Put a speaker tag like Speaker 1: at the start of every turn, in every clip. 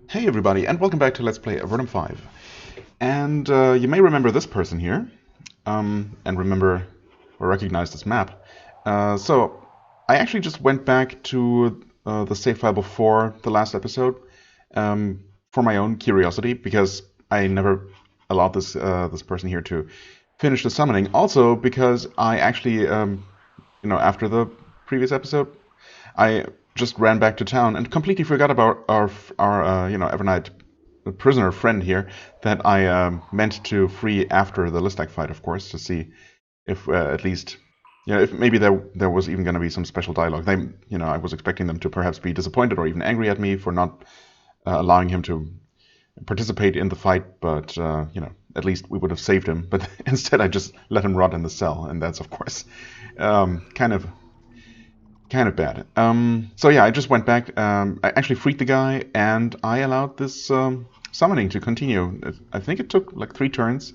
Speaker 1: Hey everybody, and welcome back to Let's Play Avernum 5. And you may remember this person here, and remember or recognize this map. So I actually just went back to the save file before the last episode for my own curiosity, because I never allowed this this person here to finish the summoning. Also because I actually, after the previous episode, I just ran back to town and completely forgot about our Evernight prisoner friend here that I meant to free after the Listak fight, of course, to see if at least, if maybe there was even going to be some special dialogue. I was expecting them to perhaps be disappointed or even angry at me for not allowing him to participate in the fight, but at least we would have saved him. But instead, I just let him rot in the cell, and that's of course kind of bad. So yeah, I just went back. I actually freed the guy, and I allowed this summoning to continue. I think it took like 3 turns.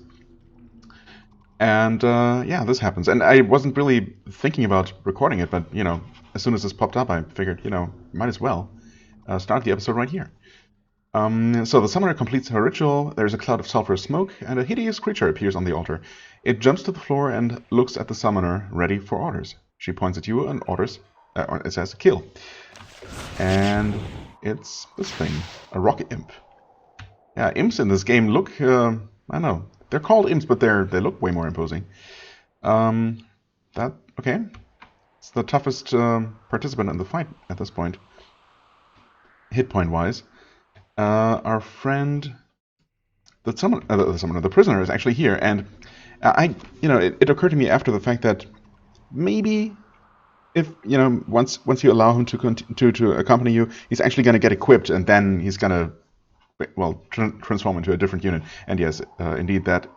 Speaker 1: And yeah, this happens. And I wasn't really thinking about recording it, but as soon as this popped up, I figured, might as well start the episode right here. So the summoner completes her ritual. There's a cloud of sulfurous smoke, and a hideous creature appears on the altar. It jumps to the floor and looks at the summoner, ready for orders. She points at you and orders. It says kill. And it's this thing, a rock imp. Yeah, imps in this game look, I don't know, they're called imps, but they look way more imposing. Okay. It's the toughest participant in the fight at this point, hit point wise. Our friend, the prisoner is actually here, and it occurred to me after the fact that maybe, if once you allow him to accompany you, he's actually going to get equipped, and then he's going to transform into a different unit. And yes, indeed that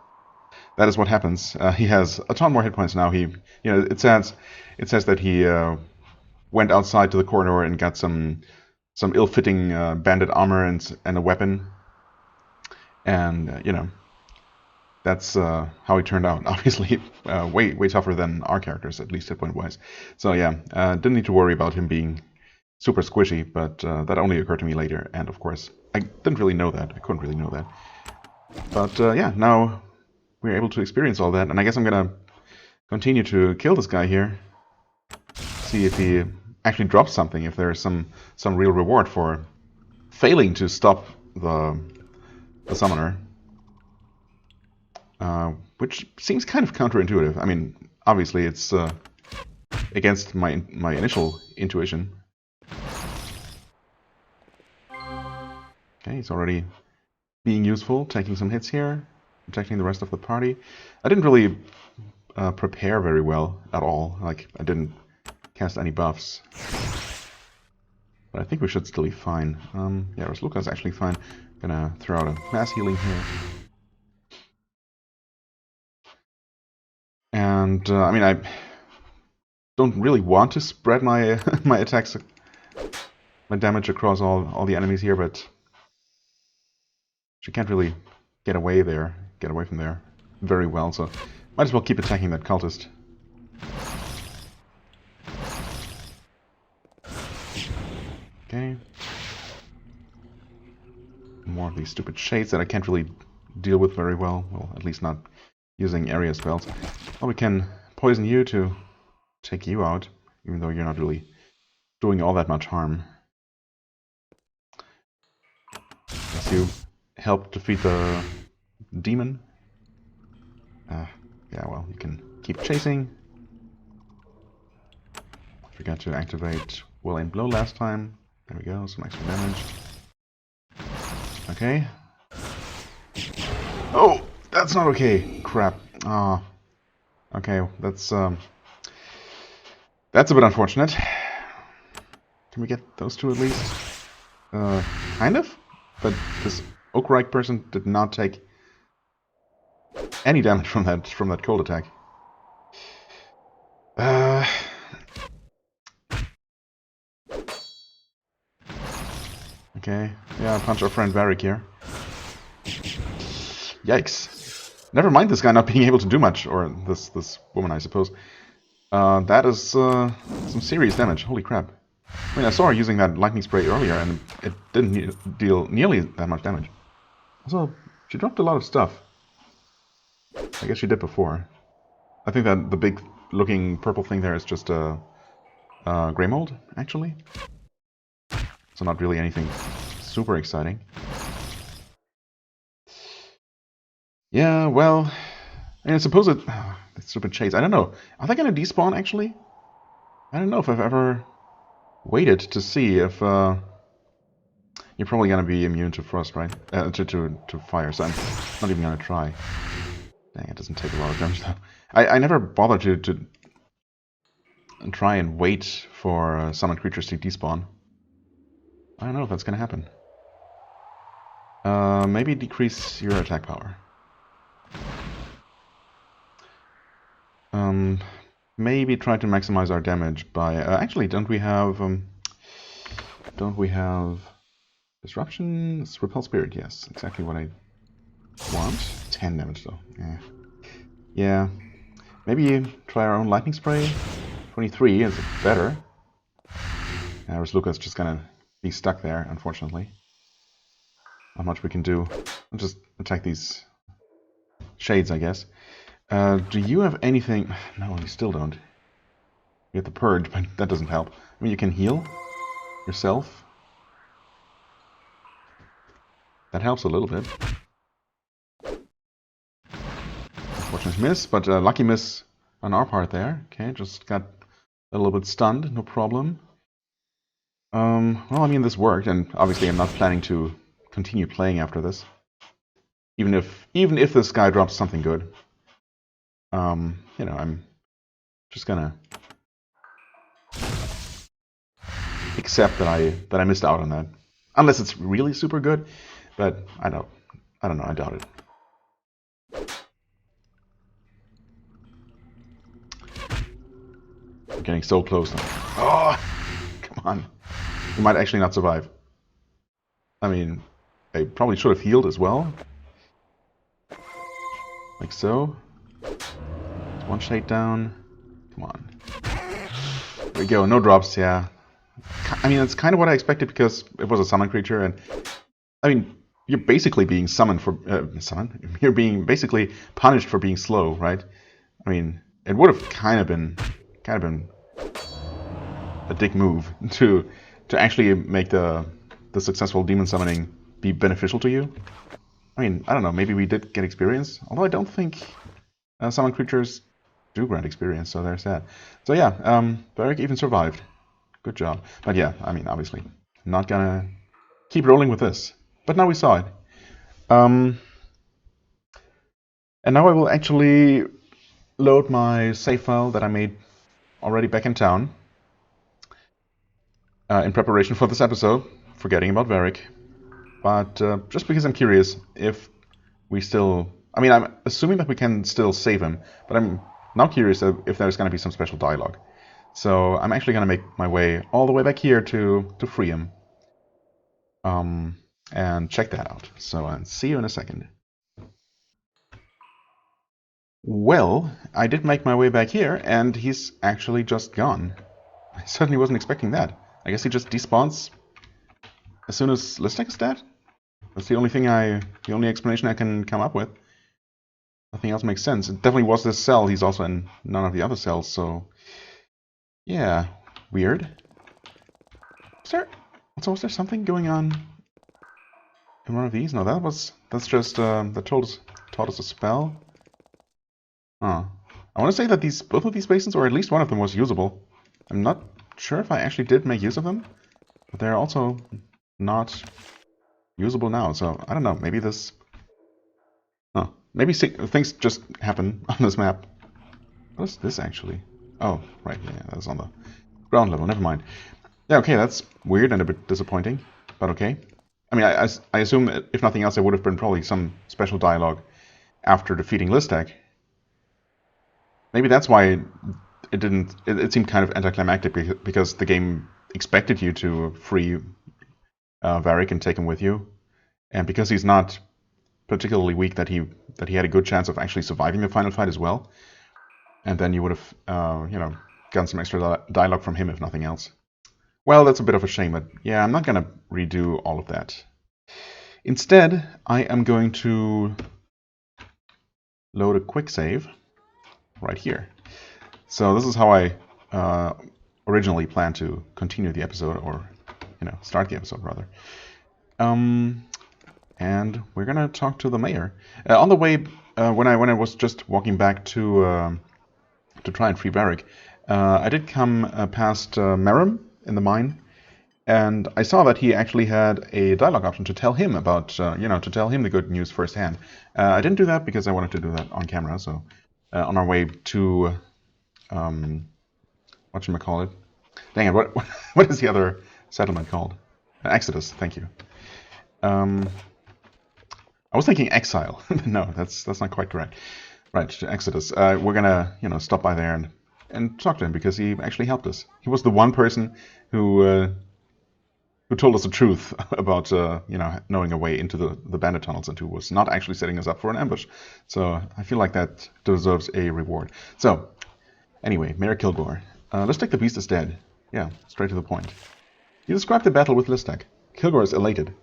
Speaker 1: is what happens. He has a ton more hit points now. It says that he went outside to the corridor and got some ill-fitting bandit armor and a weapon, and that's how he turned out. Obviously, way tougher than our characters, at least hit point wise. So yeah, didn't need to worry about him being super squishy, but that only occurred to me later. And of course, I didn't really know that. I couldn't really know that. But yeah, now we're able to experience all that, and I guess I'm gonna continue to kill this guy here. See if he actually drops something. If there's some real reward for failing to stop the summoner. Which seems kind of counterintuitive. I mean, obviously it's against my initial intuition. Okay, he's already being useful, taking some hits here, protecting the rest of the party. I didn't really prepare very well at all. Like, I didn't cast any buffs. But I think we should still be fine. Yeah, Rasluka's actually fine. Gonna throw out a mass healing here. And I mean, I don't really want to spread my my attacks, my damage across all the enemies here, but she can't really get away from there very well. So might as well keep attacking that cultist. Okay. More of these stupid shades that I can't really deal with very well. Well, at least not using area spells. Well, we can poison you to take you out, even though you're not really doing all that much harm. Guess you help defeat the demon. Yeah, well, you can keep chasing. Forgot to activate well-aimed blow last time. There we go, some extra damage. Okay. Oh! That's not okay. Crap. Ah. Okay, that's a bit unfortunate. Can we get those two at least? Kind of. But this Oak-Reich person did not take any damage from that cold attack. Okay. Yeah, punch our friend Varric here. Yikes. Never mind this guy not being able to do much, or this woman, I suppose. That is some serious damage. Holy crap. I mean, I saw her using that lightning spray earlier, and it didn't deal nearly that much damage. Also, she dropped a lot of stuff. I guess she did before. I think that the big looking purple thing there is just a grey mold, actually. So not really anything super exciting. Yeah, well, I mean, I suppose the stupid shades. I don't know. Are they going to despawn, actually? I don't know if I've ever waited to see if... You're probably going to be immune to frost, right? To fire, so I'm not even going to try. Dang, it doesn't take a lot of damage, though. I never bothered to try and wait for summoned creatures to despawn. I don't know if that's going to happen. Maybe decrease your attack power. Maybe try to maximize our damage by... actually, don't we have disruption? Repel spirit, yes. Exactly what I want. 10 damage, though. Yeah. Maybe try our own lightning spray. 23 is better. Whereas Lucas just gonna be stuck there, unfortunately. Not much we can do. I'll just attack these shades, I guess. Do you have anything? No, you still don't. You have the purge, but that doesn't help. I mean, you can heal yourself. That helps a little bit. Unfortunate miss, but lucky miss on our part there. Okay, just got a little bit stunned, no problem. Well, I mean, this worked, and obviously I'm not planning to continue playing after this. Even if this guy drops something good. You know, I'm just gonna accept that I missed out on that. Unless it's really super good, but I don't know, I doubt it. I'm getting so close now. Oh, come on. You might actually not survive. I mean, I probably should have healed as well. Like so. One shade down. Come on. There we go, no drops, yeah. I mean, that's kind of what I expected because it was a summon creature, and I mean, you're basically being summoned for You're being basically punished for being slow, right? I mean, it would have kind of been a dick move to actually make the successful demon summoning be beneficial to you. I mean, I don't know. Maybe we did get experience, although I don't think summon creatures do grant experience. So there's that. So yeah, Varric even survived. Good job. But yeah, I mean, obviously, not gonna keep rolling with this. But now we saw it. And now I will actually load my save file that I made already back in town in preparation for this episode, forgetting about Varric. But just because I'm curious if we still... I mean, I'm assuming that we can still save him, but I'm now curious if there's going to be some special dialogue. So I'm actually going to make my way all the way back here to free him. And check that out. So I'll see you in a second. Well, I did make my way back here, and he's actually just gone. I certainly wasn't expecting that. I guess he just despawns as soon as Listek is dead? That's the only explanation I can come up with. Nothing else makes sense. It definitely was this cell. He's also in none of the other cells, so... Yeah, weird. Was there something going on in one of these? No, that's just, that taught us a spell. Huh. I want to say that both of these basins, or at least one of them, was usable. I'm not sure if I actually did make use of them, but they're also not usable now, so I don't know, maybe this... Oh, maybe things just happen on this map. What is this actually? Oh, right, yeah, that's on the ground level, never mind. Yeah, okay, that's weird and a bit disappointing, but okay. I mean, I assume that if nothing else, there would have been probably some special dialogue after defeating Listek. Maybe that's why it seemed kind of anticlimactic, because the game expected you to free Varric and take him with you, and because he's not particularly weak, that he had a good chance of actually surviving the final fight as well, and then you would have gotten some extra dialogue from him if nothing else. Well, that's a bit of a shame, but yeah, I'm not going to redo all of that. Instead, I am going to load a quick save right here. So this is how I originally planned to continue the episode, or start the episode rather. And we're gonna talk to the mayor on the way. When I was just walking back to try and free Varric, I did come past Merum in the mine, and I saw that he actually had a dialogue option to tell him about, to tell him the good news firsthand. I didn't do that because I wanted to do that on camera. So on our way to whatchamacallit? Dang it! What is the other settlement called? Exodus. Thank you. I was thinking exile. No, that's not quite correct. Right, to Exodus. We're gonna stop by there and talk to him because he actually helped us. He was the one person who told us the truth about knowing a way into the bandit tunnels, and who was not actually setting us up for an ambush. So I feel like that deserves a reward. So anyway, Mayor Kilgore. Let's take the beast is dead. Yeah, straight to the point. You described the battle with Listek. Kilgore is elated.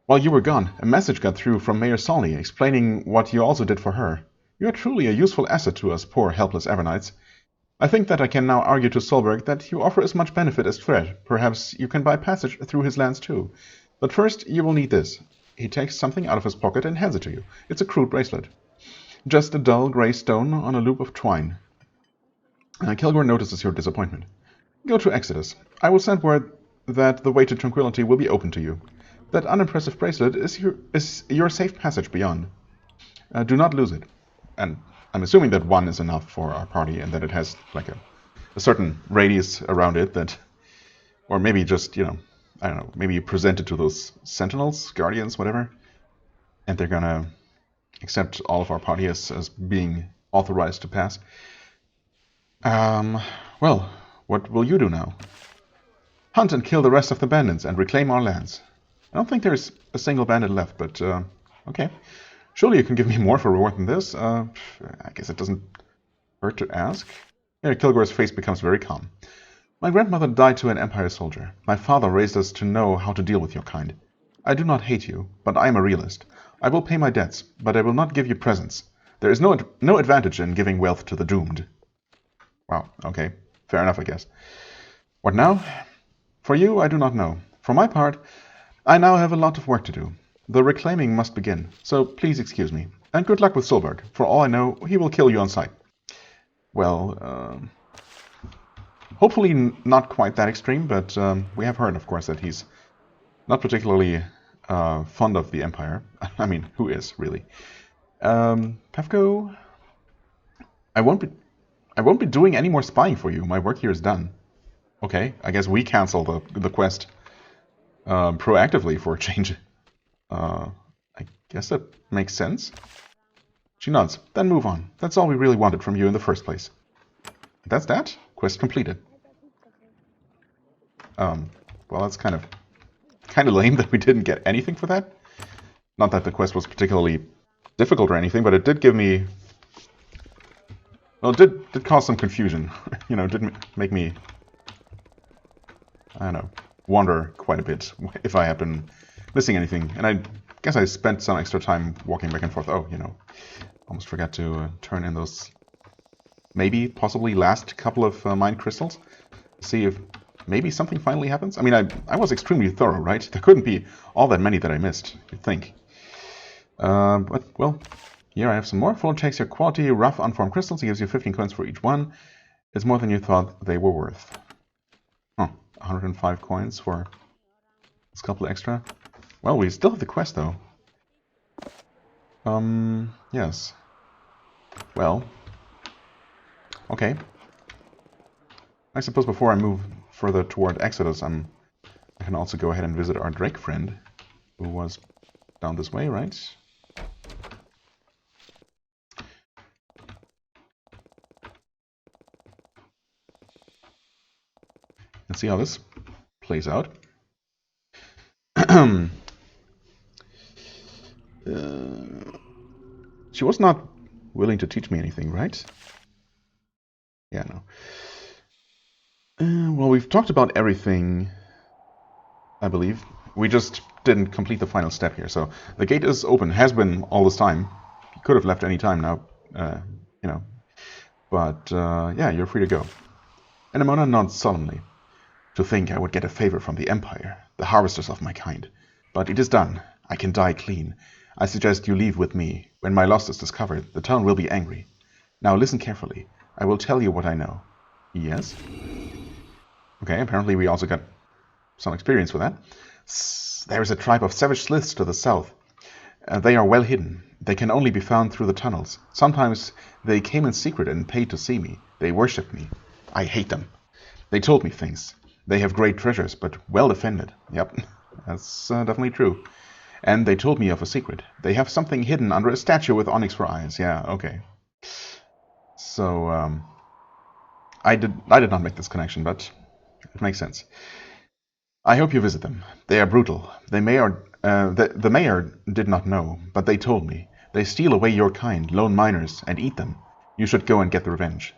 Speaker 1: While you were gone, a message got through from Mayor Solly explaining what you also did for her. You are truly a useful asset to us poor helpless Avernites. I think that I can now argue to Solberg that you offer as much benefit as threat. Perhaps you can buy passage through his lands too. But first, you will need this. He takes something out of his pocket and hands it to you. It's a crude bracelet. Just a dull grey stone on a loop of twine. Kilgore notices your disappointment. Go to Exodus. I will send word that the way to tranquility will be open to you. That unimpressive bracelet is your safe passage beyond. Do not lose it. And I'm assuming that one is enough for our party, and that it has like a certain radius around it that, or maybe just, I don't know, maybe you present it to those sentinels, guardians, whatever, and they're gonna accept all of our party as being authorized to pass. Well, what will you do now? Hunt and kill the rest of the bandits and reclaim our lands. I don't think there's a single bandit left, but okay. Surely you can give me more for reward than this. I guess it doesn't hurt to ask. Yeah, Kilgore's face becomes very calm. My grandmother died to an Empire soldier. My father raised us to know how to deal with your kind. I do not hate you, but I am a realist. I will pay my debts, but I will not give you presents. There is no advantage in giving wealth to the doomed. Wow, okay. Fair enough, I guess. What now? For you, I do not know. For my part, I now have a lot of work to do. The reclaiming must begin, so please excuse me. And good luck with Solberg. For all I know, he will kill you on sight. Well, hopefully not quite that extreme, but we have heard, of course, that he's not particularly fond of the Empire. I mean, who is, really? Pefko? I won't be doing any more spying for you. My work here is done. Okay, I guess we cancel the quest proactively for a change. I guess that makes sense. She nods. Then move on. That's all we really wanted from you in the first place. That's that. Quest completed. Well, that's kind of lame that we didn't get anything for that. Not that the quest was particularly difficult or anything, but it did give me... Well, it did cause some confusion. It did make me... I don't know, wonder quite a bit if I had been missing anything. And I guess I spent some extra time walking back and forth. Oh, almost forgot to turn in those possibly last couple of mind crystals. See if maybe something finally happens. I mean, I was extremely thorough, right? There couldn't be all that many that I missed, you'd think. But, well, here I have some more. Full takes your quality, rough, unformed crystals. He gives you 15 coins for each one. It's more than you thought they were worth. 105 coins for this couple extra. Well, we still have the quest, though. Yes. Well. Okay. I suppose before I move further toward Exodus, I can also go ahead and visit our Drake friend, who was down this way, right? Let's see how this plays out. She was not willing to teach me anything, right? Yeah, no. Well, we've talked about everything, I believe. We just didn't complete the final step here. So the gate is open, has been all this time. You could have left any time now, you know. But yeah, you're free to go. Anemona nods solemnly. To think I would get a favor from the Empire, the harvesters of my kind. But it is done. I can die clean. I suggest you leave with me. When my loss is discovered, the town will be angry. Now listen carefully. I will tell you what I know. Yes? Okay, apparently we also got some experience with that. There is a tribe of savage sliths to the south. They are well hidden. They can only be found through the tunnels. Sometimes they came in secret and paid to see me. They worshipped me. I hate them. They told me things. They have great treasures, but well defended. Yep, that's definitely true. And they told me of a secret. They have something hidden under a statue with onyx for eyes. Yeah, okay. So, I did not make this connection, but it makes sense. I hope you visit them. They are brutal. The mayor did not know, but they told me. They steal away your kind, lone miners, and eat them. You should go and get the revenge.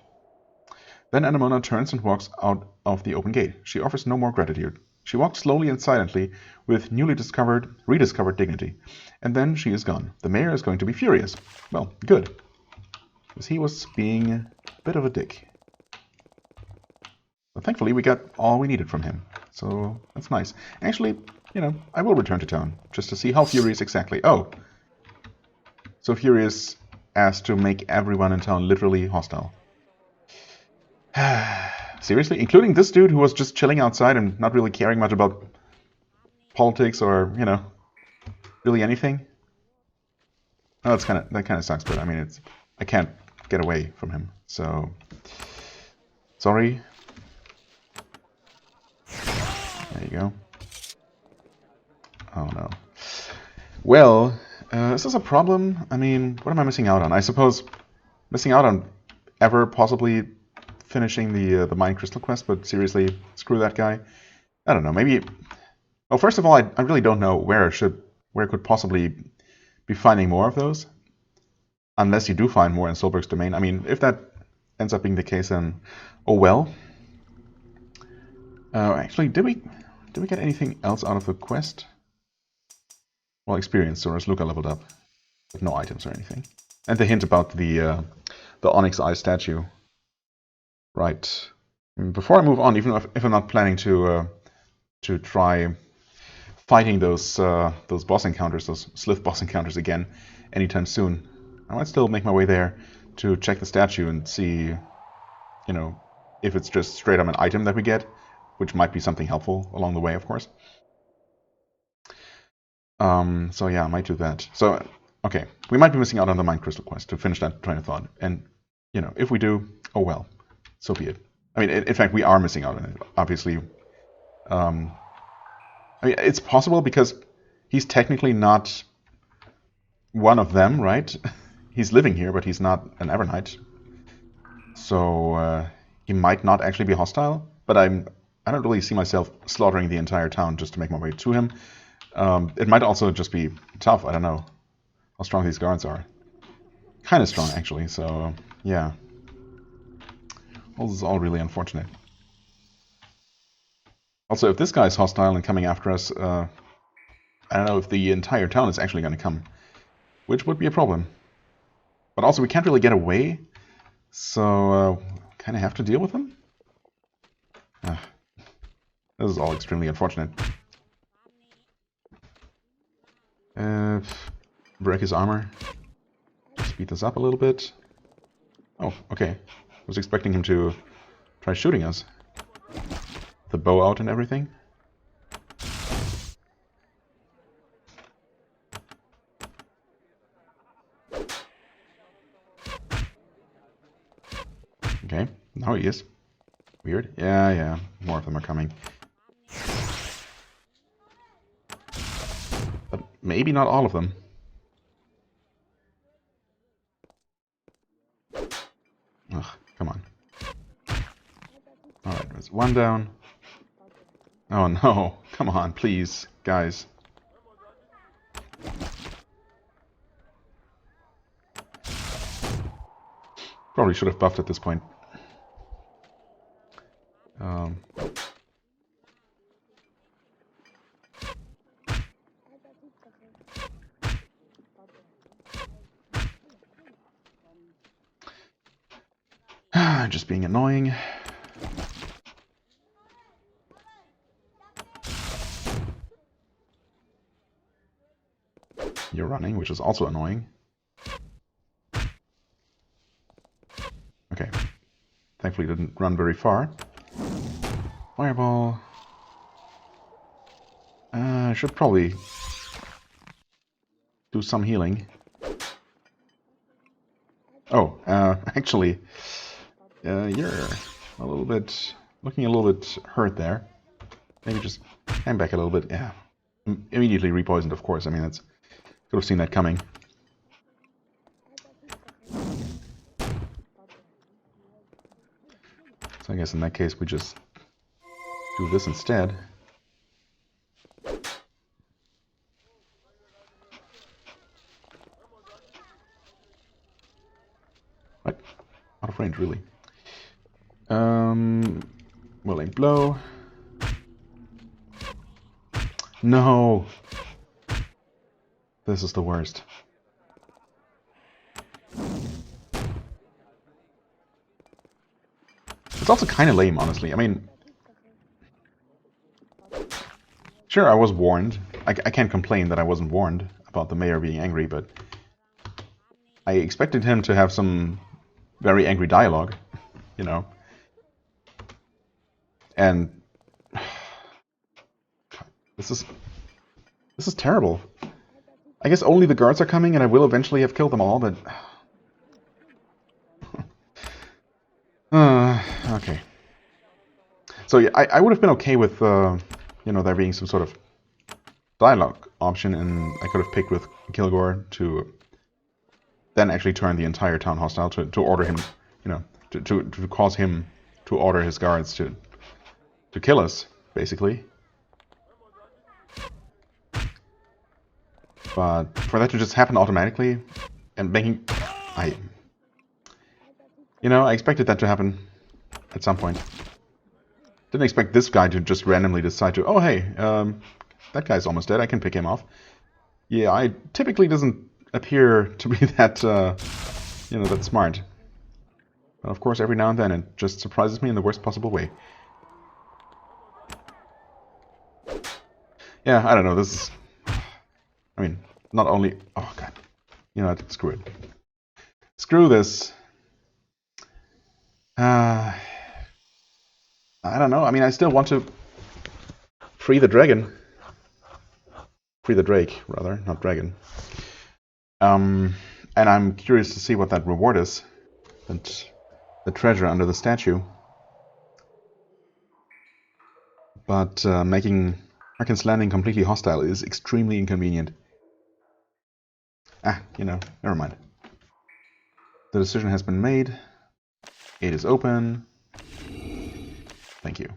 Speaker 1: Then Anemona turns and walks out of the open gate. She offers no more gratitude. She walks slowly and silently, with rediscovered dignity. And then she is gone. The mayor is going to be furious. Well, good. Because he was being a bit of a dick. But thankfully we got all we needed from him. So that's nice. Actually, I will return to town, just to see how furious exactly. Oh. So furious as to make everyone in town literally hostile. Seriously? Including this dude who was just chilling outside and not really caring much about politics or, really anything? Oh, that kind of sucks, but I mean, I can't get away from him, so sorry. There you go. Oh no. Well, is this a problem? I mean, what am I missing out on? I suppose missing out on ever possibly finishing the Mind Crystal quest, but seriously, screw that guy. I don't know, maybe... Well, first of all, I really don't know where I could possibly be finding more of those. Unless you do find more in Solberg's domain. I mean, if that ends up being the case, then oh well. Actually, did we get anything else out of the quest? Well, experience, so Luca leveled up. With no items or anything. And the hint about the Onyx Eye statue. Right. Before I move on, even if I'm not planning to try fighting those boss encounters, those Slith boss encounters again anytime soon, I might still make my way there to check the statue and see, if it's just straight up an item that we get, which might be something helpful along the way, of course. So yeah, I might do that. So, okay, we might be missing out on the Mind Crystal quest to finish that train of thought. And, if we do, oh well, so be it. I mean, in fact, we are missing out on it, obviously. I mean, it's possible because he's technically not one of them, right? He's living here, but he's not an Evernight. So, he might not actually be hostile, but I don't really see myself slaughtering the entire town just to make my way to him. It might also just be tough. I don't know how strong these guards are. Kind of strong, actually. So, yeah. Well, this is all really unfortunate. Also, if this guy's hostile and coming after us, I don't know if the entire town is actually going to come. Which would be a problem. But also, we can't really get away. So, kind of have to deal with them? This is all extremely unfortunate. Break his armor. Speed this up a little bit. Oh, okay. Was expecting him to try shooting us. The bow out and everything. Okay, now he is. Weird. Yeah, more of them are coming. But maybe not all of them. Ugh, come on. Alright, there's one down. Oh no, come on, please, guys. Probably should have buffed at this point. Um, just being annoying. You're running, which is also annoying. Okay. Thankfully didn't run very far. Fireball. I should probably do some healing. Oh, actually, you're a little bit, looking a little bit hurt there. Maybe just hang back a little bit. Yeah. Immediately repoisoned, of course. I mean, could have seen that coming. So I guess in that case we just do this instead. What? Out of range, really. Willing blow. No! This is the worst. It's also kind of lame, honestly. I mean, sure, I was warned. I can't complain that I wasn't warned about the mayor being angry, but I expected him to have some very angry dialogue, you know. And this is terrible. I guess only the guards are coming, and I will eventually have killed them all, but okay. So yeah, I would have been okay with you know, there being some sort of dialogue option, and I could have picked with Kilgore to then actually turn the entire town hostile to order him, you know, to cause him to order his guards to kill us, basically. But for that to just happen automatically and making, you know, I expected that to happen at some point. Didn't expect this guy to just randomly decide to, oh hey, that guy's almost dead, I can pick him off. Yeah, I typically doesn't appear to be that, you know, that smart. But of course, every now and then it just surprises me in the worst possible way. Yeah, I don't know, this... I mean, not only... Oh, God. You know what? Screw it. Screw this. I don't know. I mean, I still want to free the dragon. Free the drake, rather, not dragon. And I'm curious to see what that reward is. The treasure under the statue. But making Harkin's Landing completely hostile is extremely inconvenient. You know, never mind. The decision has been made. It is open. Thank you.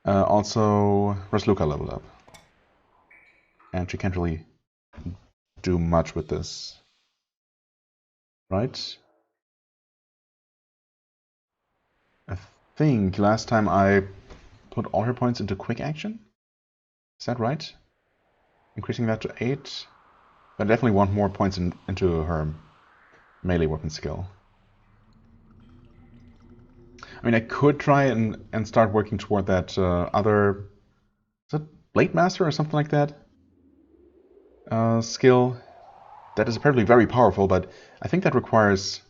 Speaker 1: Also, Rasluka leveled up. And she can't really do much with this. Right? I think last time I put all her points into quick action. Is that right? Increasing that to 8. I definitely want more points into her melee weapon skill. I mean, I could try and start working toward that other... Is it Blade Master or something like that? Skill. That is apparently very powerful, but I think that requires...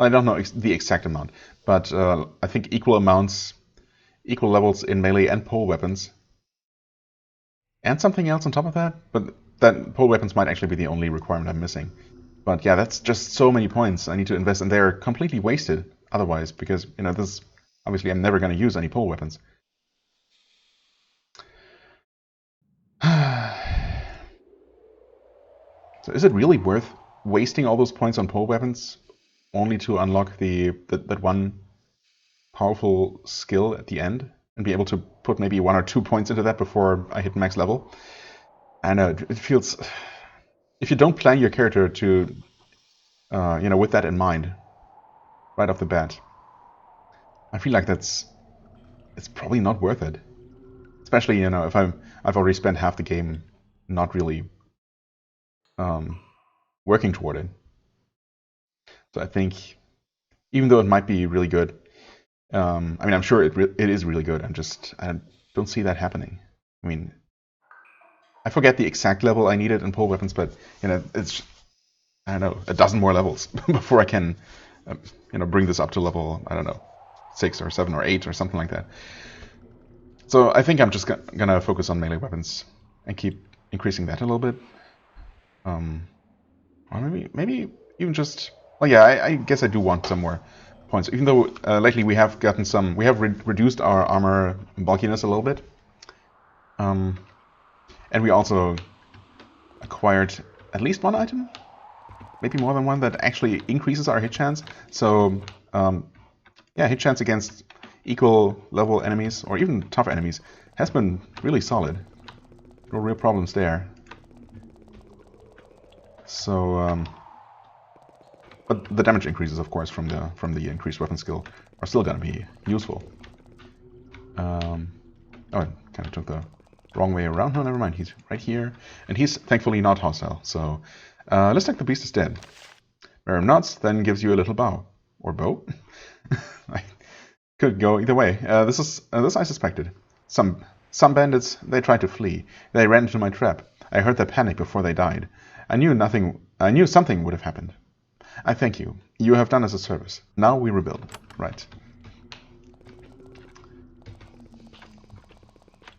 Speaker 1: I don't know the exact amount, but I think equal levels in melee and pole weapons. And something else on top of that, but that pole weapons might actually be the only requirement I'm missing. But yeah, that's just so many points I need to invest, and they're completely wasted otherwise, because, you know, this obviously I'm never going to use any pole weapons. So is it really worth wasting all those points on pole weapons only to unlock that one powerful skill at the end and be able to put maybe 1 or 2 points into that before I hit max level? I know, it feels... If you don't plan your character to, you know, with that in mind, right off the bat, I feel like that's it's probably not worth it. Especially, you know, if I've already spent half the game not really working toward it. So I think, even though it might be really good, I mean, I'm sure it is really good. I don't see that happening. I mean, I forget the exact level I needed in pole weapons, but you know, it's, I don't know, a dozen more levels before I can, you know, bring this up to level, I don't know, 6 or 7 or 8 or something like that. So I think I'm just gonna focus on melee weapons and keep increasing that a little bit. Or maybe even just, well, yeah, I guess I do want some more points. Even though lately we have gotten some, we have reduced our armor bulkiness a little bit. And we also acquired at least one item, maybe more than one, that actually increases our hit chance. So, yeah, hit chance against equal level enemies, or even tough enemies, has been really solid. No real problems there. So, but the damage increases, of course, from the increased weapon skill are still gonna be useful. Oh, I kind of took the wrong way around. No, never mind. He's right here, and he's thankfully not hostile. So, looks like the beast is dead. Verum nods, then gives you a little bow or bow. I could go either way. This I suspected. Some bandits, they tried to flee. They ran into my trap. I heard their panic before they died. I knew something would have happened. I thank you. You have done us a service. Now we rebuild. Right.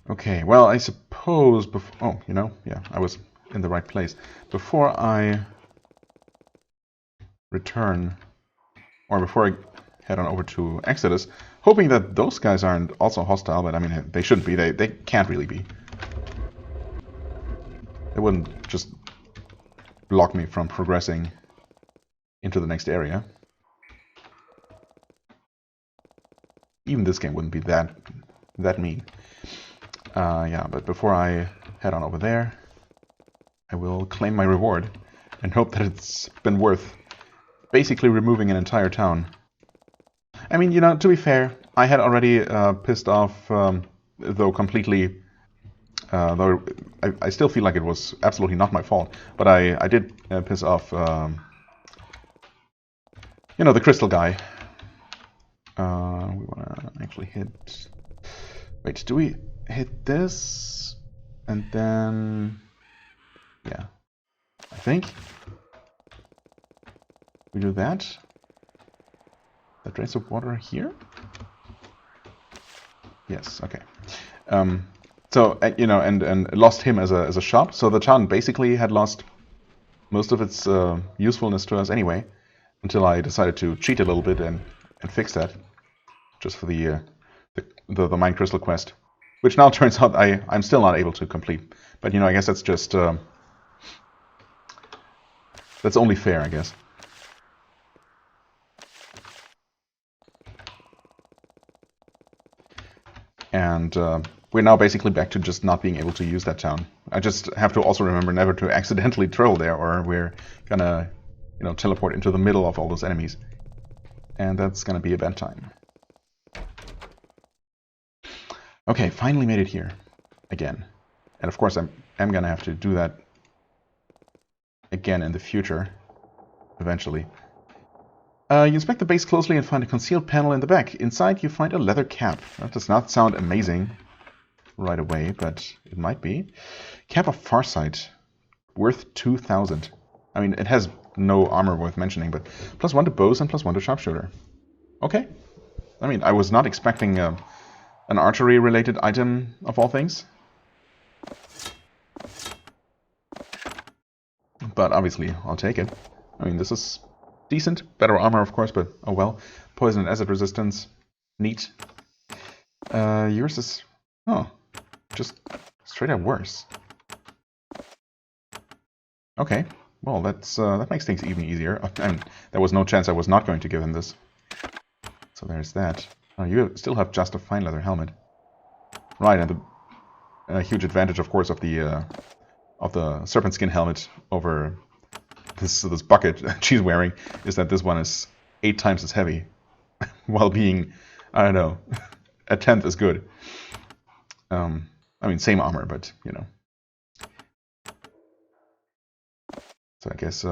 Speaker 1: Okay, well, I suppose before... Oh, you know, yeah, I was in the right place. Before I return, or before I head on over to Exodus, hoping that those guys aren't also hostile, but I mean, they shouldn't be. They can't really be. They wouldn't just block me from progressing into the next area. Even this game wouldn't be that mean. Yeah, but before I head on over there, I will claim my reward and hope that it's been worth basically removing an entire town. I mean, you know, to be fair, I had already pissed off, though completely, though I still feel like it was absolutely not my fault, but I did piss off, you know, the crystal guy. We want to actually hit... Wait, do we hit this? And then... Yeah. I think we do that. That drains of water here? Yes, okay. So, you know, and lost him as a shop. So the town basically had lost most of its usefulness to us anyway, until I decided to cheat a little bit and fix that, just for the mine crystal quest, which now turns out I'm still not able to complete. But you know, I guess that's just that's only fair, I guess. And we're now basically back to just not being able to use that town. I just have to also remember never to accidentally troll there, or we're gonna, you know, teleport into the middle of all those enemies. And that's gonna be a bad time. Okay, finally made it here. Again. And of course I'm gonna have to do that again in the future. Eventually. You inspect the base closely and find a concealed panel in the back. Inside you find a leather cap. That does not sound amazing right away, but it might be. Cap of Farsight. Worth 2,000. I mean, it has no armor worth mentioning, but +1 to bows and +1 to sharpshooter. Okay. I mean, I was not expecting an archery-related item of all things. But obviously, I'll take it. I mean, this is decent. Better armor, of course, but oh well. Poison and acid resistance. Neat. Yours is... Oh. Just straight up worse. Okay. Well, that makes things even easier. And there was no chance I was not going to give him this. So there's that. Oh, you still have just a fine leather helmet. Right, and the huge advantage, of course, of the serpent skin helmet over this bucket she's wearing is that this one is 8 times as heavy, while being, I don't know, a tenth as good. I mean, same armor, but, you know. So I guess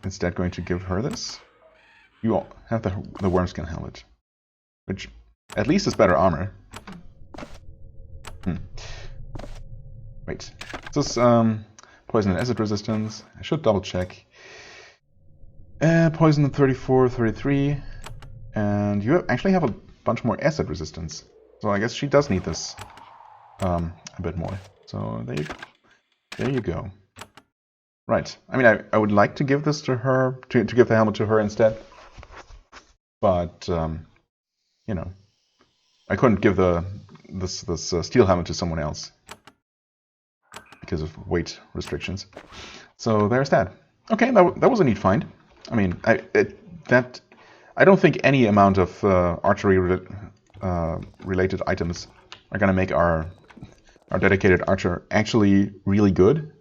Speaker 1: instead going to give her this. You all have the wormskin helmet, which at least is better armor. Wait. This is poison and acid resistance. I should double check. Poison 34, 33. And you actually have a bunch more acid resistance. So I guess she does need this a bit more. So there you go. Right. I mean, I would like to give this to her, to give the helmet to her instead. But, you know, I couldn't give this steel helmet to someone else because of weight restrictions. So there's that. Okay, that was a neat find. I mean, I don't think any amount of archery related items are going to make our dedicated archer actually really good.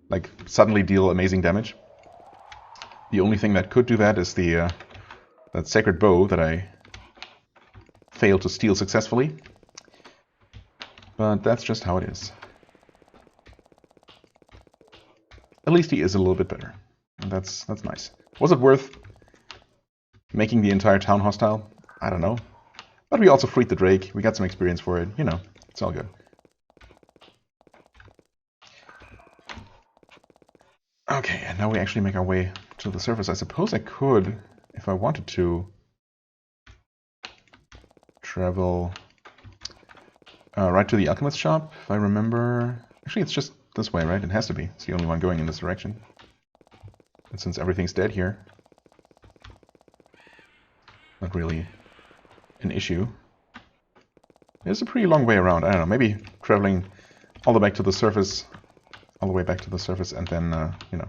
Speaker 1: Like, suddenly deal amazing damage. The only thing that could do that is that sacred bow that I failed to steal successfully. But that's just how it is. At least he is a little bit better. And that's nice. Was it worth making the entire town hostile? I don't know. But we also freed the Drake. We got some experience for it. You know, it's all good. Okay, and now we actually make our way to the surface. I suppose I could, if I wanted to, travel right to the alchemist shop, if I remember. Actually, it's just this way, right? It has to be. It's the only one going in this direction. And since everything's dead here, not really an issue. It's a pretty long way around. I don't know, maybe traveling all the way back to the surface, and then, you know,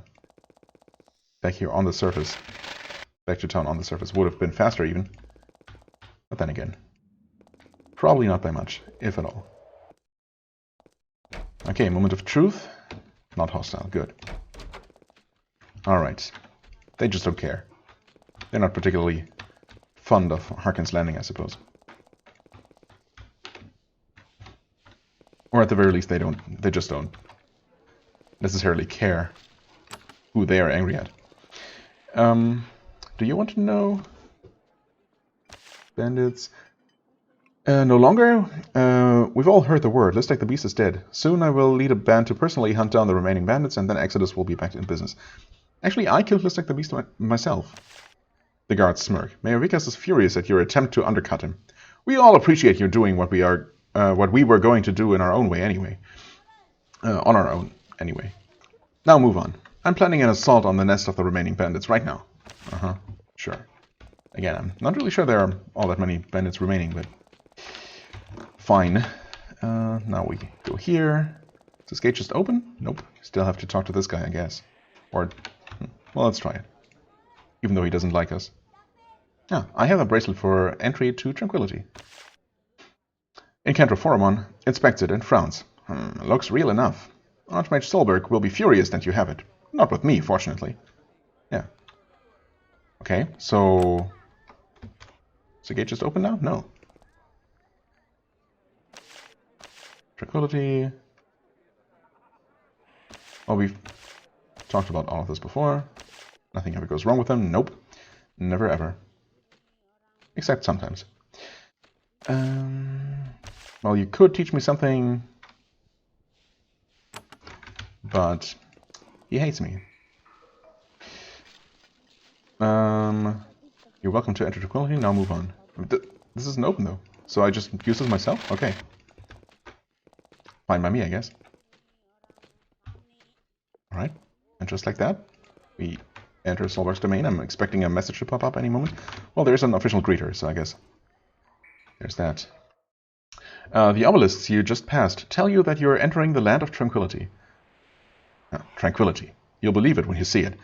Speaker 1: back here on the surface, back to town on the surface would have been faster even. But then again, probably not by much, if at all. Okay, moment of truth. Not hostile, good. Alright. They just don't care. They're not particularly fond of Harkin's Landing, I suppose. Or at the very least, they just don't necessarily care who they are angry at. Do you want to know? Bandits. No longer. We've all heard the word. Looks like the beast is dead. Soon I will lead a band to personally hunt down the remaining bandits, and then Exodus will be back in business. Actually, I killed Looks like the beast myself. The guards smirk. Mayor Vikas is furious at your attempt to undercut him. We all appreciate you doing what we were going to do in our own way anyway. On our own, anyway. Now move on. I'm planning an assault on the nest of the remaining bandits right now. Sure. Again, I'm not really sure there are all that many bandits remaining, but fine. Now we go here. Is this gate just open? Nope. Still have to talk to this guy, I guess. Or, well, let's try it. Even though he doesn't like us. Ah, I have a bracelet for entry to Tranquility. Incantor Foromon inspects it and frowns. Looks real enough. Archmage Solberg will be furious that you have it. Not with me, fortunately. Yeah. Okay, so... Is the gate just open now? No. Tranquility. Oh, we've talked about all of this before. Nothing ever goes wrong with them. Nope. Never ever. Except sometimes. Well, you could teach me something, but he hates me. You're welcome to enter Tranquility. Now move on. This isn't open though, so I just use this myself? Okay. Fine by me, I guess. Alright, and just like that, we enter Solberg's domain. I'm expecting a message to pop up any moment. Well, there's an official greeter, so I guess there's that. The obelisks you just passed tell you that you're entering the land of Tranquility. Tranquility. You'll believe it when you see it.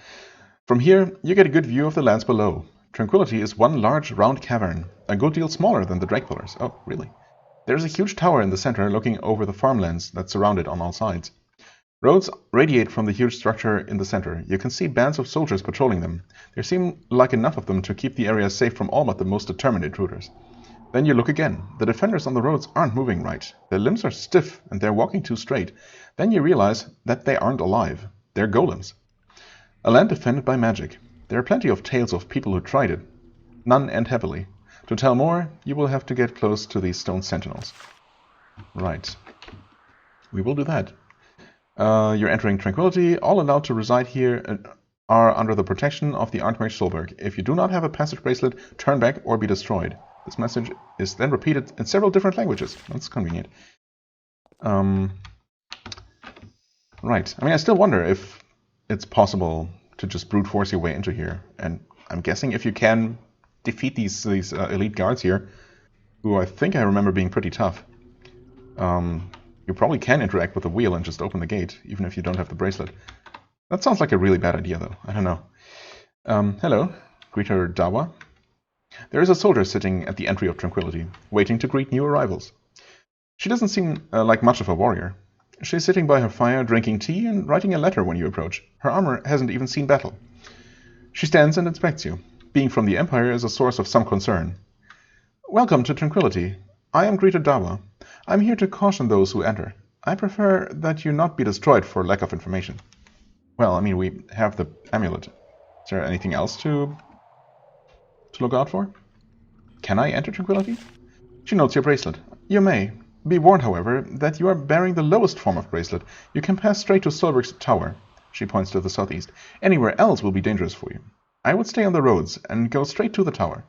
Speaker 1: From here, you get a good view of the lands below. Tranquility is one large, round cavern, a good deal smaller than the Drake Pillars. Oh, really? There's a huge tower in the center looking over the farmlands that surround it on all sides. Roads radiate from the huge structure in the center. You can see bands of soldiers patrolling them. There seem like enough of them to keep the area safe from all but the most determined intruders. Then you look again. The defenders on the roads aren't moving right. Their limbs are stiff and they're walking too straight. Then you realize that they aren't alive. They're golems. A land defended by magic. There are plenty of tales of people who tried it. None end happily. To tell more, you will have to get close to these stone sentinels. Right. We will do that. You're entering Tranquility. All allowed to reside here are under the protection of the Archmage Solberg. If you do not have a passage bracelet, turn back or be destroyed. This message is then repeated in several different languages. That's convenient. Right. I mean, I still wonder if it's possible to just brute force your way into here. And I'm guessing if you can defeat these elite guards here, who I think I remember being pretty tough, you probably can interact with the wheel and just open the gate, even if you don't have the bracelet. That sounds like a really bad idea, though. I don't know. Hello. Greeter Dawa. There is a soldier sitting at the entry of Tranquility, waiting to greet new arrivals. She doesn't seem like much of a warrior. She's sitting by her fire, drinking tea and writing a letter when you approach. Her armor hasn't even seen battle. She stands and inspects you. Being from the Empire is a source of some concern. Welcome to Tranquility. I am Greeter Dawa. I'm here to caution those who enter. I prefer that you not be destroyed for lack of information. Well, I mean, we have the amulet. Is there anything else to look out for? Can I enter Tranquility? She notes your bracelet. You may. Be warned, however, that you are bearing the lowest form of bracelet. You can pass straight to Solberg's tower. She points to the southeast. Anywhere else will be dangerous for you. I would stay on the roads and go straight to the tower.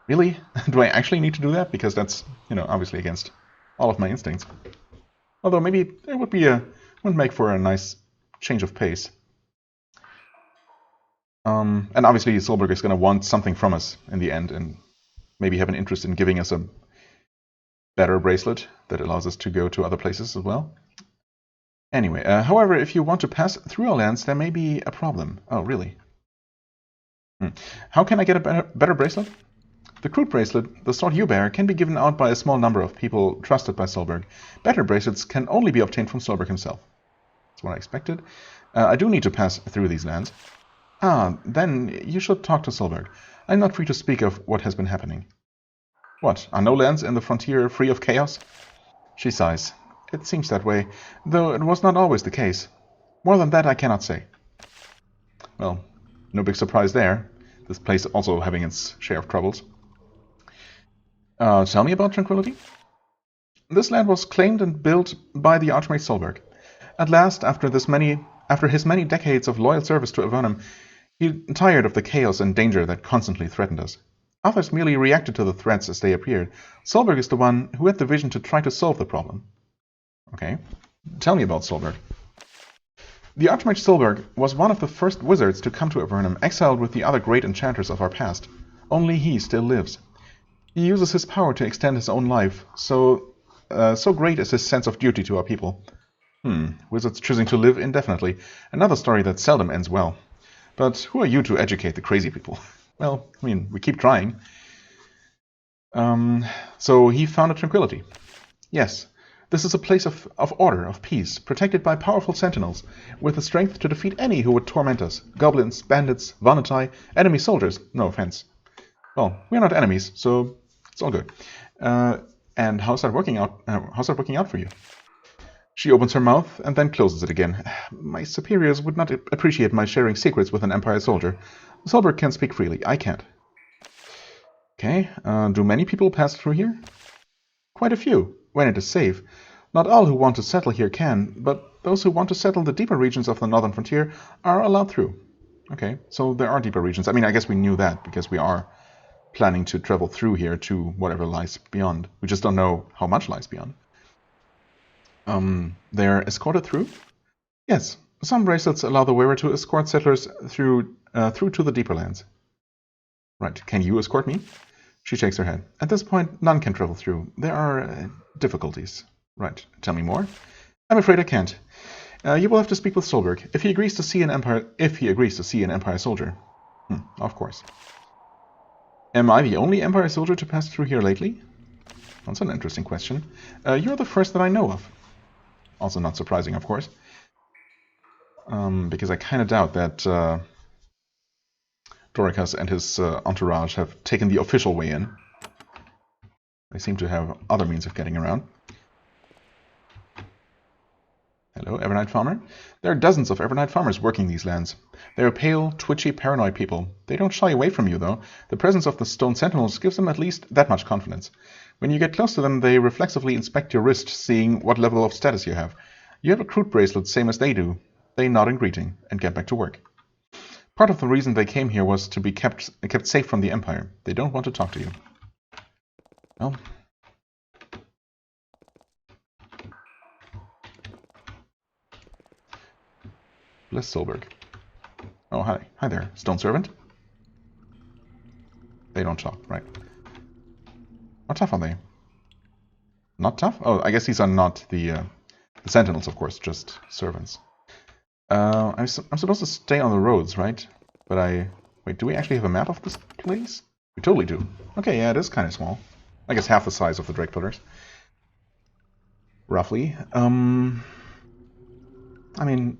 Speaker 1: Really? Do I actually need to do that? Because that's, obviously against all of my instincts. Although maybe it would make for a nice change of pace. And obviously Solberg is going to want something from us in the end, and maybe have an interest in giving us a better bracelet that allows us to go to other places as well. Anyway, however, if you want to pass through our lands, there may be a problem. Oh, really? How can I get a better bracelet? The crude bracelet, the sort you bear, can be given out by a small number of people trusted by Solberg. Better bracelets can only be obtained from Solberg himself. That's what I expected. I do need to pass through these lands. Then you should talk to Solberg. I'm not free to speak of what has been happening. What, are no lands in the frontier free of chaos? She sighs. It seems that way, though it was not always the case. More than that I cannot say. Well, no big surprise there. This place also having its share of troubles. Tell me about Tranquility. This land was claimed and built by the Archmage Solberg. At last, after his many decades of loyal service to Avernum, he tired of the chaos and danger that constantly threatened us. Others merely reacted to the threats as they appeared. Solberg is the one who had the vision to try to solve the problem. Okay, tell me about Solberg. The Archmage Solberg was one of the first wizards to come to Avernum, exiled with the other great enchanters of our past. Only he still lives. He uses his power to extend his own life, so great is his sense of duty to our people. Wizards choosing to live indefinitely. Another story that seldom ends well. But who are you to educate the crazy people? Well, I mean, we keep trying. So he founded Tranquility. Yes, this is a place of order, of peace, protected by powerful sentinels, with the strength to defeat any who would torment us. Goblins, bandits, Vanatai, enemy soldiers, no offense. Well, we're not enemies, so it's all good. And how's that working out? How's that working out for you? She opens her mouth and then closes it again. My superiors would not appreciate my sharing secrets with an Empire soldier. Solberg can speak freely. I can't. Okay. Do many people pass through here? Quite a few, when it is safe. Not all who want to settle here can, but those who want to settle the deeper regions of the northern frontier are allowed through. Okay, so there are deeper regions. I mean, I guess we knew that because we are planning to travel through here to whatever lies beyond. We just don't know how much lies beyond. They're escorted through? Yes, some bracelets allow the wearer to escort settlers through to the deeper lands. Right, can you escort me? She shakes her head. At this point, none can travel through. There are difficulties. Right, tell me more. I'm afraid I can't. You will have to speak with Solberg. If he agrees to see an Empire soldier. Of course. Am I the only Empire soldier to pass through here lately? That's an interesting question. You're the first that I know of. Also not surprising, of course. Because I kind of doubt that Dorikas and his entourage have taken the official way in. They seem to have other means of getting around. Hello, Evernight Farmer. There are dozens of Evernight farmers working these lands. They are pale, twitchy, paranoid people. They don't shy away from you, though. The presence of the stone sentinels gives them at least that much confidence. When you get close to them, they reflexively inspect your wrist, seeing what level of status you have. You have a recruit bracelet, same as they do. They nod in greeting and get back to work. Part of the reason they came here was to be kept safe from the Empire. They don't want to talk to you. Well... Bliss Solberg. Oh, hi. Hi there, Stone Servant. They don't talk, right. How tough are they? Not tough? Oh, I guess these are not the Sentinels, of course, just servants. I'm supposed to stay on the roads, right? But wait, do we actually have a map of this place? We totally do. Okay, yeah, it is kind of small. I guess half the size of the Drake Pillars. Roughly. I mean...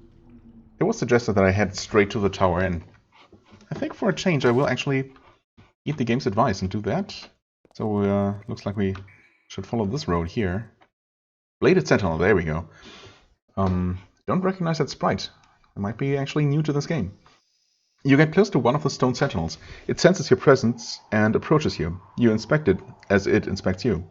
Speaker 1: It was suggested that I head straight to the tower, and I think for a change I will actually eat the game's advice and do that. So looks like we should follow this road here. Bladed Sentinel, there we go. Don't recognize that sprite. It might be actually new to this game. You get close to one of the stone sentinels. It senses your presence and approaches you. You inspect it as it inspects you.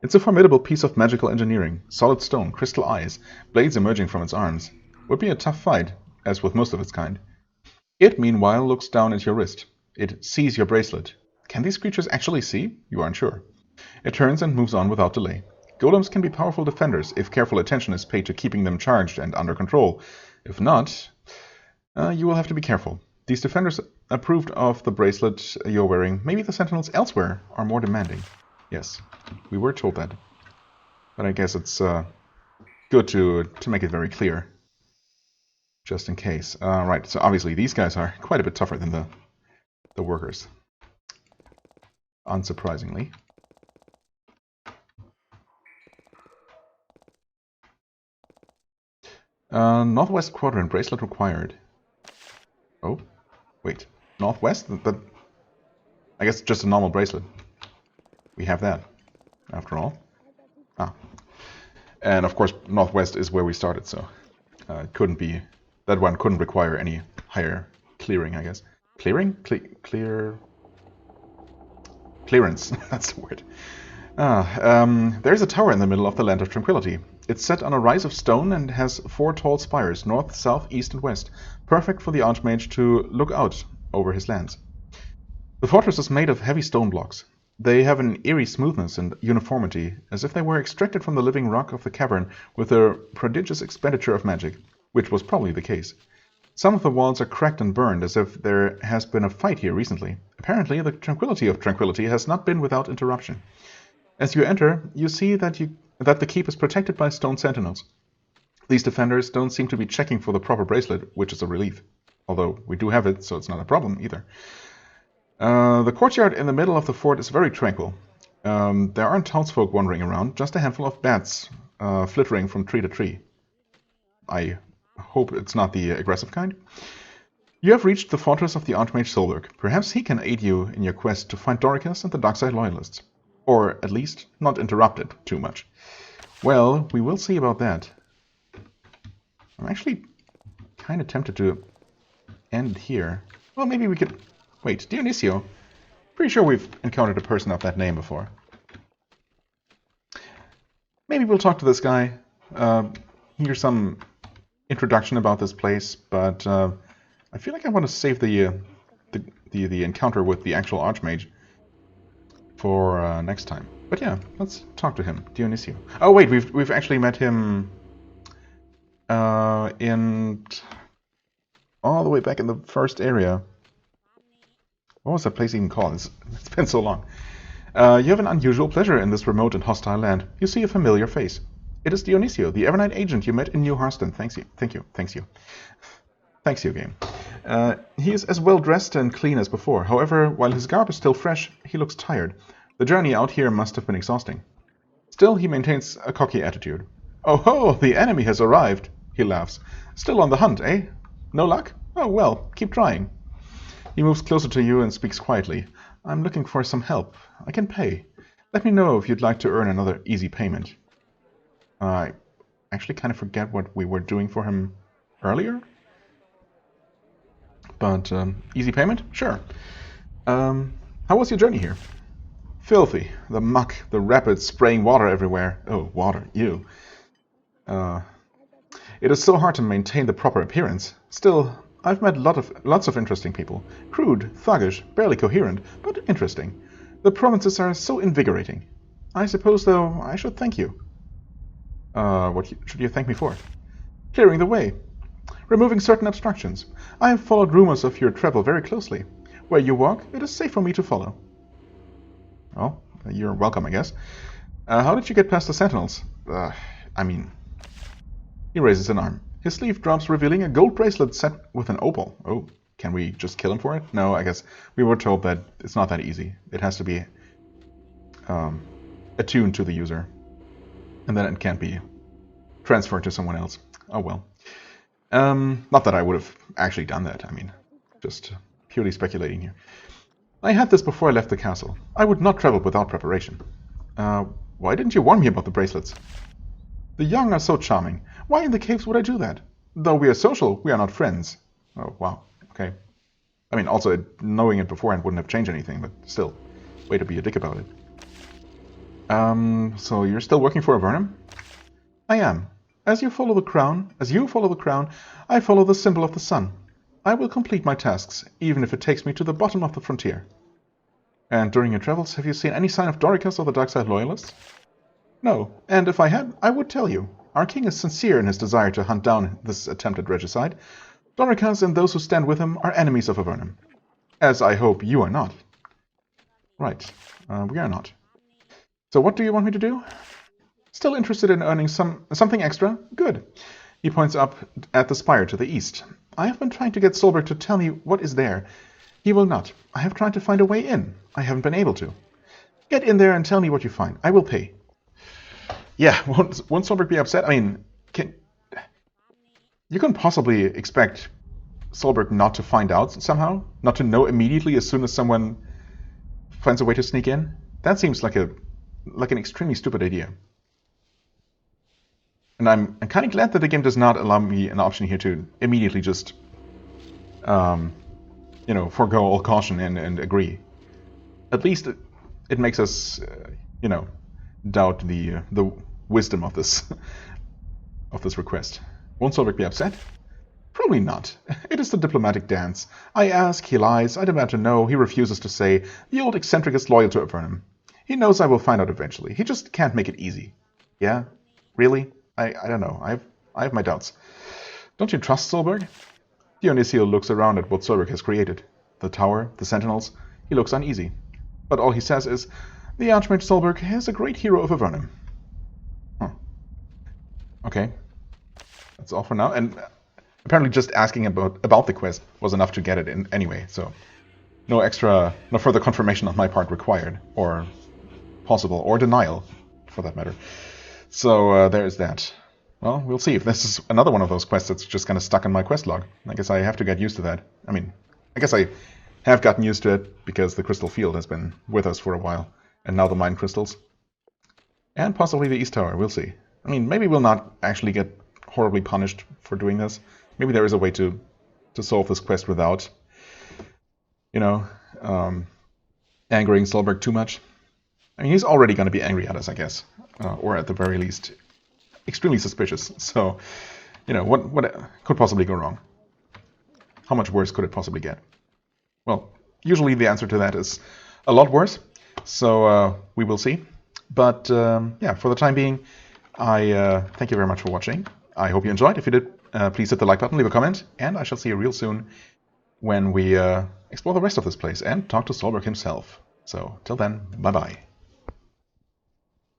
Speaker 1: It's a formidable piece of magical engineering. Solid stone, crystal eyes, blades emerging from its arms. Would be a tough fight, as with most of its kind. It, meanwhile, looks down at your wrist. It sees your bracelet. Can these creatures actually see? You aren't sure. It turns and moves on without delay. Golems can be powerful defenders if careful attention is paid to keeping them charged and under control. If not, you will have to be careful. These defenders approved of the bracelet you're wearing. Maybe the sentinels elsewhere are more demanding. Yes, we were told that. But I guess it's good to make it very clear. Just in case. Right, so obviously these guys are quite a bit tougher than the workers. Unsurprisingly. Northwest Quadrant, bracelet required. Oh, wait. Northwest? I guess just a normal bracelet. We have that, after all. Ah. And of course, Northwest is where we started, so it couldn't be... That one couldn't require any higher clearing, I guess. Clearing? Clearance, that's the word. There's a tower in the middle of the Land of Tranquility. It's set on a rise of stone and has 4 tall spires, north, south, east, and west, perfect for the Archmage to look out over his lands. The fortress is made of heavy stone blocks. They have an eerie smoothness and uniformity, as if they were extracted from the living rock of the cavern with a prodigious expenditure of magic, which was probably the case. Some of the walls are cracked and burned, as if there has been a fight here recently. Apparently, the tranquility of Tranquility has not been without interruption. As you enter, you see that the keep is protected by stone sentinels. These defenders don't seem to be checking for the proper bracelet, which is a relief. Although we do have it, so it's not a problem either. The courtyard in the middle of the fort is very tranquil. There aren't townsfolk wandering around, just a handful of bats flittering from tree to tree. I hope it's not the aggressive kind. You have reached the fortress of the Archmage Solberg. Perhaps he can aid you in your quest to find Dorikas and the Darkside Loyalists. Or, at least, not interrupt it too much. Well, we will see about that. I'm actually kind of tempted to end here. Well, maybe we could... Wait, Dionisio? Pretty sure we've encountered a person of that name before. Maybe we'll talk to this guy. Hear some introduction about this place, but I feel like I want to save the encounter with the actual Archmage for next time. But yeah, let's talk to him, Dionisio. Oh wait, we've actually met him in all the way back in the first area. What was that place even called? It's been so long. You have an unusual pleasure in this remote and hostile land. You see a familiar face. It is Dionisio, the Evernight agent you met in New Harston. Thanks you, game. He is as well dressed and clean as before. However, while his garb is still fresh, he looks tired. The journey out here must have been exhausting. Still, he maintains a cocky attitude. Oh ho, the enemy has arrived, he laughs. Still on the hunt, eh? No luck? Oh well, keep trying. He moves closer to you and speaks quietly. I'm looking for some help. I can pay. Let me know if you'd like to earn another easy payment. I actually kind of forget what we were doing for him earlier. But easy payment? Sure. How was your journey here? Filthy. The muck, the rapids spraying water everywhere. Oh, water. Ew. It is so hard to maintain the proper appearance. Still, I've met lots of interesting people. Crude, thuggish, barely coherent, but interesting. The provinces are so invigorating. I suppose, though, I should thank you. What should you thank me for? Clearing the way. Removing certain obstructions. I have followed rumors of your travel very closely. Where you walk, it is safe for me to follow. Well, you're welcome, I guess. How did you get past the Sentinels? He raises an arm. His sleeve drops, revealing a gold bracelet set with an opal. Oh, can we just kill him for it? No, I guess we were told that it's not that easy. It has to be attuned to the user. And then it can't be transferred to someone else. Oh well. Not that I would have actually done that. Just purely speculating here. I had this before I left the castle. I would not travel without preparation. Why didn't you warn me about the bracelets? The young are so charming. Why in the caves would I do that? Though we are social, we are not friends. Oh, wow. Okay. Also, knowing it beforehand wouldn't have changed anything, but still, way to be a dick about it. So you're still working for Avernum? I am. As you follow the crown, I follow the symbol of the sun. I will complete my tasks, even if it takes me to the bottom of the frontier. And during your travels, have you seen any sign of Dorikas or the Darkside Loyalists? No, and if I had, I would tell you. Our king is sincere in his desire to hunt down this attempted regicide. Dorikas and those who stand with him are enemies of Avernum. As I hope you are not. Right, we are not. So what do you want me to do? Still interested in earning something extra? Good. He points up at the spire to the east. I have been trying to get Solberg to tell me what is there. He will not. I have tried to find a way in. I haven't been able to. Get in there and tell me what you find. I will pay. Yeah, won't Solberg be upset? You couldn't possibly expect Solberg not to find out somehow? Not to know immediately as soon as someone finds a way to sneak in? That seems like an extremely stupid idea. And I'm kind of glad that the game does not allow me an option here to immediately just, forego all caution and agree. At least it makes us, doubt the wisdom of this request. Won't Solberg be upset? Probably not. It is the diplomatic dance. I ask, he lies. I demand to know. He refuses to say. The old eccentric is loyal to Avernum. He knows I will find out eventually. He just can't make it easy. Yeah? Really? I don't know. I have my doubts. Don't you trust Solberg? Dionysio looks around at what Solberg has created. The tower, the sentinels. He looks uneasy. But all he says is, the Archmage Solberg is a great hero of Avernum. Huh. Okay. That's all for now. And apparently just asking about the quest was enough to get it in anyway. So no further confirmation on my part required. Or possible. Or denial, for that matter. So there's that. Well, we'll see if this is another one of those quests that's just kind of stuck in my quest log. I guess I have to get used to that. I guess I have gotten used to it because the crystal field has been with us for a while. And now the mine crystals. And possibly the East Tower, we'll see. Maybe we'll not actually get horribly punished for doing this. Maybe there is a way to solve this quest without, angering Solberg too much. He's already going to be angry at us, I guess. Or at the very least, extremely suspicious. So, what could possibly go wrong? How much worse could it possibly get? Well, usually the answer to that is a lot worse. So, we will see. But, for the time being, I thank you very much for watching. I hope you enjoyed. If you did, please hit the like button, leave a comment, and I shall see you real soon when we explore the rest of this place and talk to Solberg himself. So, till then, bye-bye.